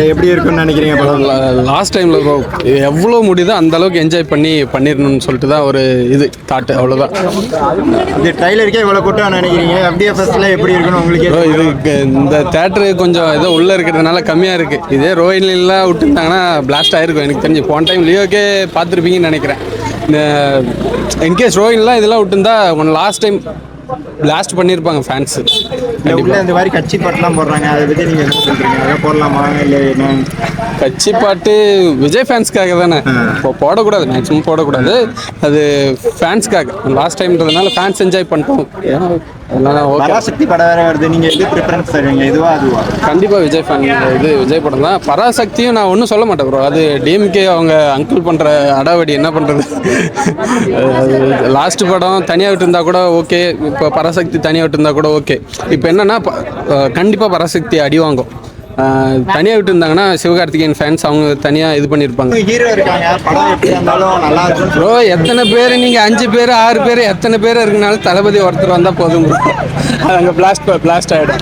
எப்படி இருக்குன்னு நினைக்கிறீங்க படம்? லாஸ்ட் டைமில் ப்ரோ எவ்வளோ முடியுதோ அந்த அளவுக்கு என்ஜாய் பண்ணிடணும்னு சொல்லிட்டு தான் ஒரு இது தாட்டு, அவ்வளோதான். இந்த ட்ரைலருக்கே இவ்வளோ கூட்டம் நினைக்கிறீங்க, அப்படியே ஃபர்ஸ்ட்ல எப்படி இருக்குன்னு உங்களுக்கு? ப்ரோ இது இந்த தேட்டரு கொஞ்சம் ஏதோ உள்ளே இருக்கிறதுனால கம்மியாக இருக்குது. இதே ரோஹினிலாம் விட்டுருந்தாங்கன்னா பிளாஸ்ட் ஆகிருக்கும் எனக்கு தெரிஞ்சு. போன டைம் லியோக்கே பார்த்துருப்பீங்கன்னு நினைக்கிறேன். இந்த இன்கேஸ் ரோஹினிலாம் இதெல்லாம் விட்டுருந்தா லாஸ்ட் டைம் பிளாஸ்ட் பண்ணியிருப்பாங்க ஃபேன்ஸு. கண்டிப்பாக இந்த மாதிரி கட்சி பாட்டுலாம் போடுறாங்க, அதை பற்றி நீங்கள் என்ன சொல்கிறீங்க? அதை போடலாமா இல்லை என்ன? கட்சி பாட்டு விஜய் ஃபேன்ஸ்க்காக தானே, இப்போ போடக்கூடாது, மேக்ஸிமம் போடக்கூடாது. அது ஃபேன்ஸ்க்காக லாஸ்ட் டைம்ன்றதுனால ஃபேன்ஸ் என்ஜாய் பண்ணிட்டோம். அதனால ஓகே. பராசக்தி படம் வேறு வருது, நீங்கள் எது ப்ரிஃபரன்ஸ் தருவீங்க, இதுவா அதுவா? கண்டிப்பாக விஜய் ஃபேன், இது விஜய் படம் தான். பராசக்தியும் நான் ஒன்றும் சொல்ல மாட்டேன் ப்ரோ, அது டிஎம்கே அவங்க அங்கிள் பண்ணுற அடாவடி, என்ன பண்ணுறது. லாஸ்ட் படம் தனியாக விட்டுருந்தா கூட ஓகே, இப்போ பராசக்தி தனியாக விட்டுருந்தா கூட ஓகே. இப்போ என்னென்னா கண்டிப்பாக பராசக்தி அடி வாங்கும். தனியாக விட்டு இருந்தாங்கன்னா சிவகார்த்திகேயன் ஃபேன்ஸ் அவங்க தனியாக இது பண்ணியிருப்பாங்க. ஹீரோ இருக்காங்க, படம் எப்படி இருந்தாலும் நல்லா இருக்கும் ப்ரோ. எத்தனை பேர் நீங்கள் 5 பேர் 6 பேர் எத்தனை பேர் இருக்குனாலும் தளபதி ஒருத்தர் வந்தால் போதும் ப்ரோ, அங்கே பிளாஸ்ட் ஆகிடும்.